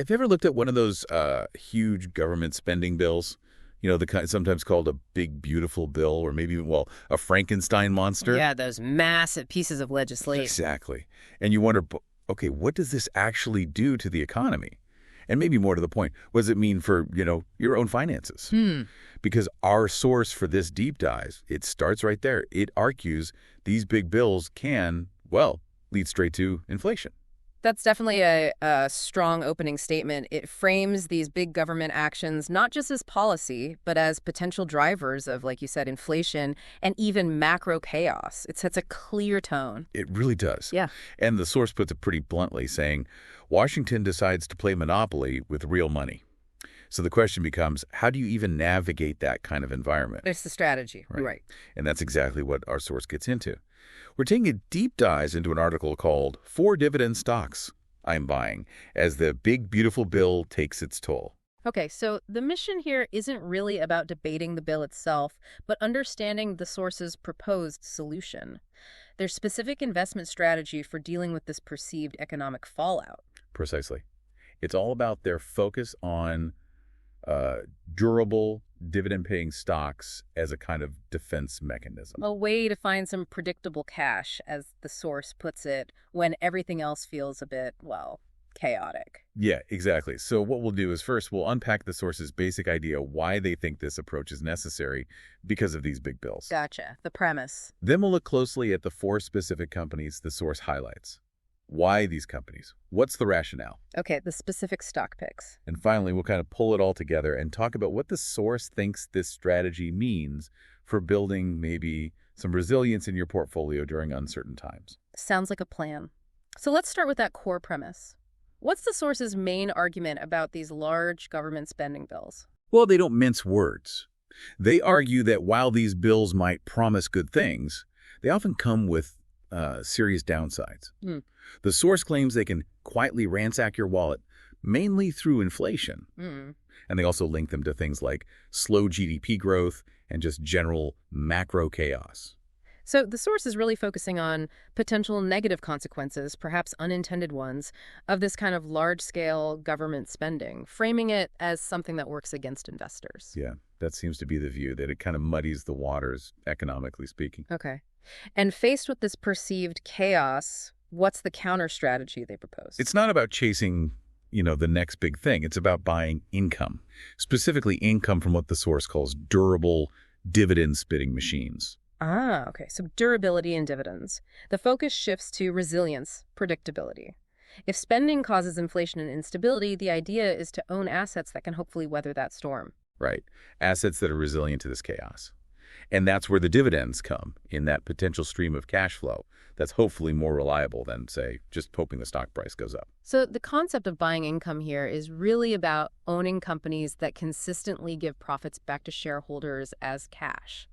Have you ever looked at one of those huge government spending bills? The kind sometimes called a big, beautiful bill, or maybe, well, a Frankenstein monster? Yeah, those massive pieces of legislation. Exactly. And you wonder, okay, what does this actually do to the economy? And maybe more to the point, what does it mean for, your own finances? Because our source for this deep dive, it starts right there. It argues these big bills can, well, lead straight to inflation. That's definitely a strong opening statement. It frames these big government actions not just as policy, but as potential drivers of, like you said, inflation and even macro chaos. It sets a clear tone. It really does. Yeah. And the source puts it pretty bluntly, saying, Washington decides to play monopoly with real money. So the question becomes, how do you even navigate that kind of environment? It's the strategy. Right. And that's exactly what our source gets into. We're taking a deep dive into an article called 4 Dividend Stocks I'm Buying as the Big Beautiful Bill Takes Its Toll. Okay, so the mission here isn't really about debating the bill itself, but understanding the source's proposed solution. Their specific investment strategy for dealing with this perceived economic fallout. Precisely. It's all about their focus on durable dividend-paying stocks as a kind of defense mechanism. A way to find some predictable cash, as the source puts it, when everything else feels a bit, well, chaotic. Yeah, exactly. So what we'll do is first we'll unpack the source's basic idea why they think this approach is necessary because of these big bills. Gotcha. The premise. Then we'll look closely at the 4 specific companies the source highlights. Why these companies? What's the rationale? Okay, the specific stock picks. And finally, we'll kind of pull it all together and talk about what the source thinks this strategy means for building maybe some resilience in your portfolio during uncertain times. Sounds like a plan. So let's start with that core premise. What's the source's main argument about these large government spending bills? Well, they don't mince words. They argue that while these bills might promise good things, they often come with serious downsides. The source claims they can quietly ransack your wallet, mainly through inflation. And they also link them to things like slow GDP growth and just general macro chaos. So the source is really focusing on potential negative consequences, perhaps unintended ones, of this kind of large-scale government spending, framing it as something that works against investors. Yeah, that seems to be the view, that it kind of muddies the waters, economically speaking. Okay. And faced with this perceived chaos, what's the counter strategy they propose? It's not about chasing, the next big thing. It's about buying income, specifically income from what the source calls durable dividend-spitting machines. Ah, okay. So durability and dividends. The focus shifts to resilience, predictability. If spending causes inflation and instability, the idea is to own assets that can hopefully weather that storm. Right. Assets that are resilient to this chaos. And that's where the dividends come, in that potential stream of cash flow that's hopefully more reliable than, say, just hoping the stock price goes up. So the concept of buying income here is really about owning companies that consistently give profits back to shareholders as cash.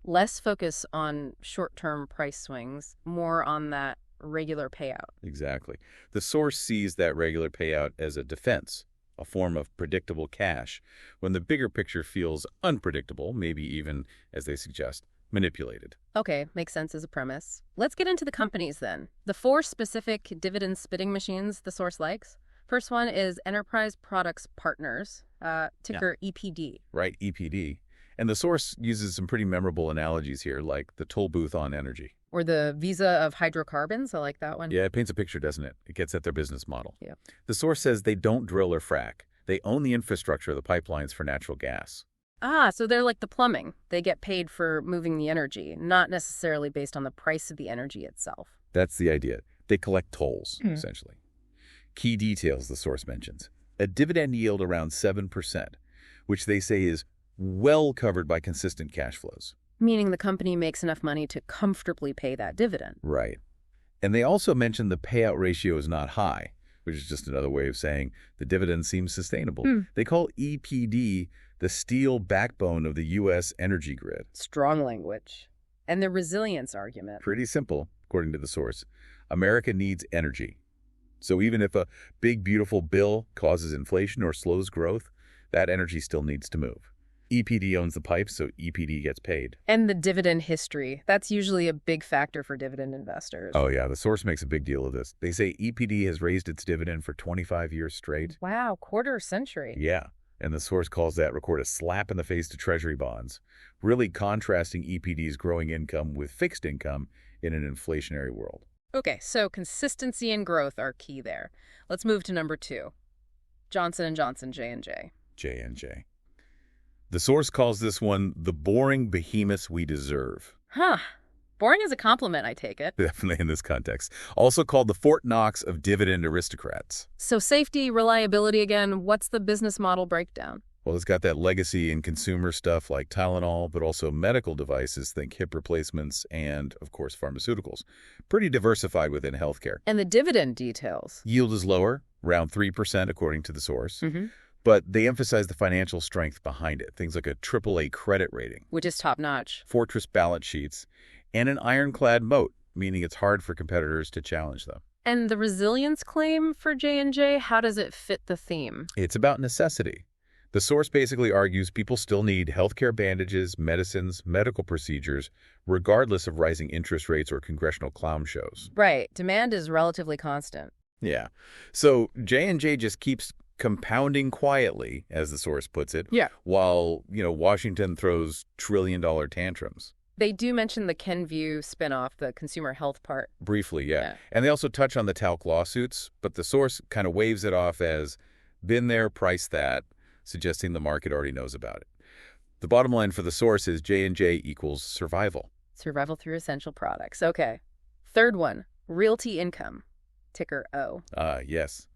Less focus on short-term price swings, more on that regular payout. Exactly. The source sees that regular payout as a defense, a form of predictable cash, when the bigger picture feels unpredictable, maybe even, as they suggest, manipulated. Okay, makes sense as a premise. Let's get into the companies then. The 4 specific dividend-spitting machines the source likes. First one is Enterprise Products Partners, ticker EPD. Right, EPD. And the source uses some pretty memorable analogies here, like the toll booth on energy. Or the Visa of hydrocarbons. I like that one. Yeah, it paints a picture, doesn't it? It gets at their business model. Yeah. The source says they don't drill or frack. They own the infrastructure of the pipelines for natural gas. Ah, so they're like the plumbing. They get paid for moving the energy, not necessarily based on the price of the energy itself. That's the idea. They collect tolls, essentially. Key details the source mentions. A dividend yield around 7%, which they say is well covered by consistent cash flows. Meaning the company makes enough money to comfortably pay that dividend. Right. And they also mention the payout ratio is not high, which is just another way of saying the dividend seems sustainable. They call EPD the steel backbone of the U.S. energy grid. Strong language. And the resilience argument. Pretty simple, according to the source. America needs energy. So even if a big, beautiful bill causes inflation or slows growth, that energy still needs to move. EPD owns the pipes, so EPD gets paid. And the dividend history. That's usually a big factor for dividend investors. Oh, yeah. The source makes a big deal of this. They say EPD has raised its dividend for 25 years straight. Wow, quarter century. Yeah. And the source calls that record a slap in the face to Treasury bonds, really contrasting EPD's growing income with fixed income in an inflationary world. Okay, so consistency and growth are key there. Let's move to number 2. Johnson & Johnson, J&J. J&J. The source calls this one the boring behemoths we deserve. Huh. Boring is a compliment, I take it. Definitely in this context. Also called the Fort Knox of dividend aristocrats. So safety, reliability again, what's the business model breakdown? Well, it's got that legacy in consumer stuff like Tylenol, but also medical devices, think hip replacements, and, of course, pharmaceuticals. Pretty diversified within healthcare. And the dividend details? Yield is lower, around 3% according to the source. Mm-hmm. But they emphasize the financial strength behind it, things like a AAA credit rating, Which is top-notch. fortress balance sheets, and an ironclad moat, meaning it's hard for competitors to challenge them. And the resilience claim for J&J, how does it fit the theme? It's about necessity. The source basically argues people still need healthcare bandages, medicines, medical procedures, regardless of rising interest rates or congressional clown shows. Right. Demand is relatively constant. Yeah. So J&J just keeps compounding quietly, as the source puts it, Yeah. while, Washington throws trillion-dollar tantrums. They do mention the Kenvue spinoff, the consumer health part. Briefly, yeah. Yeah. And they also touch on the talc lawsuits, but the source kind of waves it off as been there, priced that, suggesting the market already knows about it. The bottom line for the source is J&J equals survival. Survival through essential products. Okay. Third one, Realty Income, ticker O. Yes,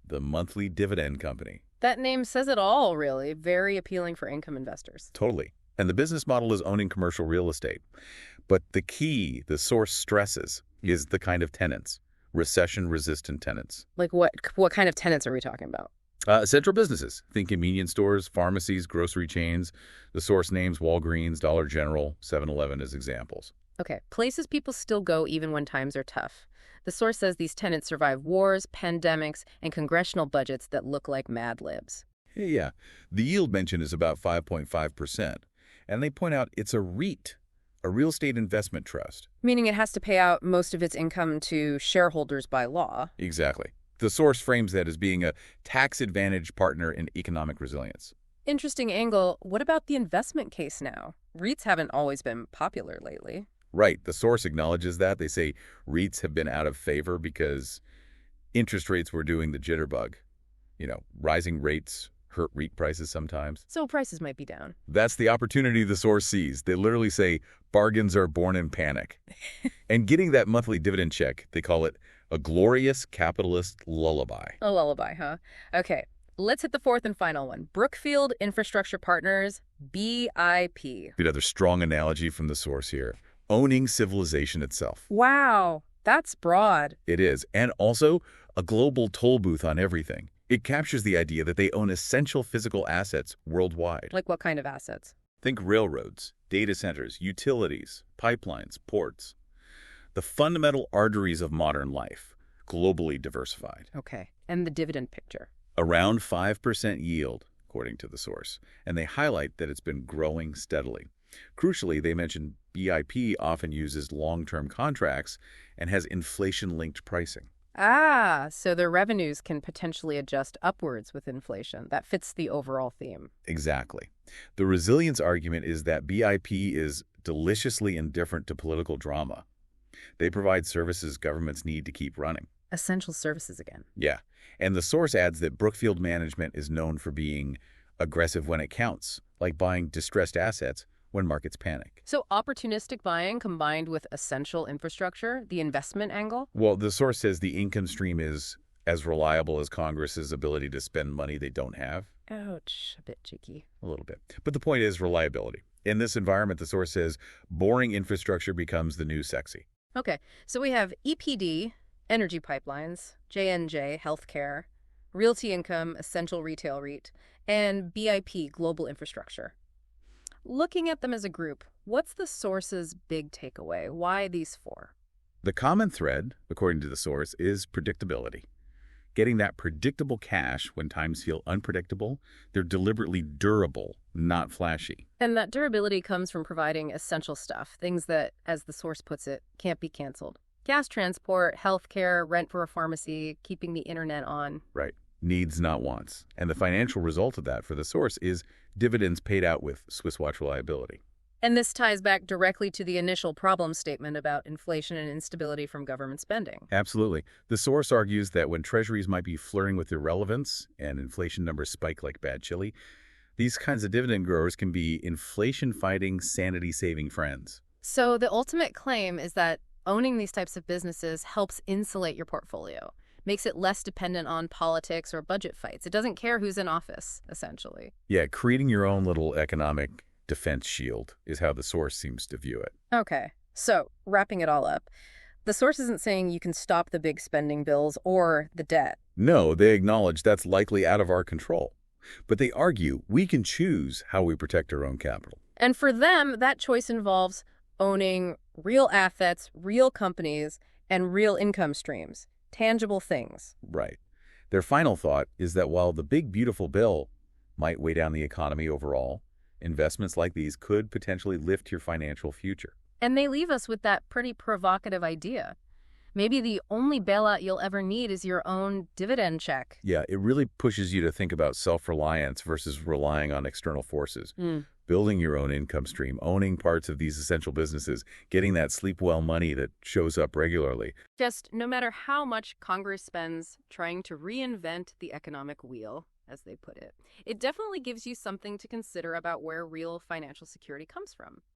the monthly dividend company. That name says it all, really. Very appealing for income investors. Totally. And the business model is owning commercial real estate. But the key, the source stresses, is the kind of tenants, recession-resistant tenants. Like what kind of tenants are we talking about? Essential businesses. Think convenience stores, pharmacies, grocery chains. The source names Walgreens, Dollar General, 7-Eleven as examples. Okay, places people still go even when times are tough. The source says these tenants survive wars, pandemics, and congressional budgets that look like Mad Libs. Yeah. The yield mentioned is about 5.5%. And they point out it's a REIT, a real estate investment trust. Meaning it has to pay out most of its income to shareholders by law. Exactly. The source frames that as being a tax-advantaged partner in economic resilience. Interesting angle. What about the investment case now? REITs haven't always been popular lately. Right. The source acknowledges that. They say REITs have been out of favor because interest rates were doing the jitterbug. Rising rates hurt REIT prices sometimes. So prices might be down. That's the opportunity the source sees. They literally say bargains are born in panic. And getting that monthly dividend check, they call it a glorious capitalist lullaby. A lullaby, huh? Okay, let's hit the fourth and final one. Brookfield Infrastructure Partners, BIP. Another strong analogy from the source here. Owning civilization itself. Wow, that's broad. It is. And also a global toll booth on everything. It captures the idea that they own essential physical assets worldwide. Like what kind of assets? Think railroads, data centers, utilities, pipelines, ports. The fundamental arteries of modern life, globally diversified. Okay, and the dividend picture? Around 5% yield, according to the source, and they highlight that it's been growing steadily. Crucially, they mention BIP often uses long-term contracts and has inflation-linked pricing. Ah, so their revenues can potentially adjust upwards with inflation. That fits the overall theme. Exactly. The resilience argument is that BIP is deliciously indifferent to political drama. They provide services governments need to keep running. Essential services again. Yeah. And the source adds that Brookfield management is known for being aggressive when it counts, like buying distressed assets when markets panic. So opportunistic buying combined with essential infrastructure, the investment angle? Well, the source says the income stream is as reliable as Congress's ability to spend money they don't have. Ouch, a bit cheeky. A little bit. But the point is reliability. In this environment, the source says boring infrastructure becomes the new sexy. Okay, so we have EPD, energy pipelines, J&J, healthcare, Realty Income, essential retail REIT, and BIP, global infrastructure. Looking at them as a group, what's the source's big takeaway? Why these four? The common thread, according to the source, is predictability. getting that predictable cash when times feel unpredictable. They're deliberately durable, not flashy. And that durability comes from providing essential stuff, things that, as the source puts it, can't be canceled. Gas transport, healthcare, rent for a pharmacy, keeping the internet on. Right. Needs, not wants. And the financial result of that for the source is dividends paid out with Swiss watch reliability. And this ties back directly to the initial problem statement about inflation and instability from government spending. Absolutely. The source argues that when treasuries might be flirting with irrelevance and inflation numbers spike like bad chili, these kinds of dividend growers can be inflation-fighting, sanity-saving friends. So the ultimate claim is that owning these types of businesses helps insulate your portfolio, makes it less dependent on politics or budget fights. It doesn't care who's in office, essentially. Yeah, creating your own little economic defense shield is how the source seems to view it. Okay, so wrapping it all up, the source isn't saying you can stop the big spending bills or the debt. No, they acknowledge that's likely out of our control. But they argue we can choose how we protect our own capital. And for them, that choice involves owning real assets, real companies, and real income streams, tangible things. Right. Their final thought is that while the big, beautiful bill might weigh down the economy overall, investments like these could potentially lift your financial future. And they leave us with that pretty provocative idea. Maybe the only bailout you'll ever need is your own dividend check. Yeah, it really pushes you to think about self-reliance versus relying on external forces. Building your own income stream, owning parts of these essential businesses, getting that sleep well money that shows up regularly. Just no matter how much Congress spends trying to reinvent the economic wheel, as they put it, it definitely gives you something to consider about where real financial security comes from.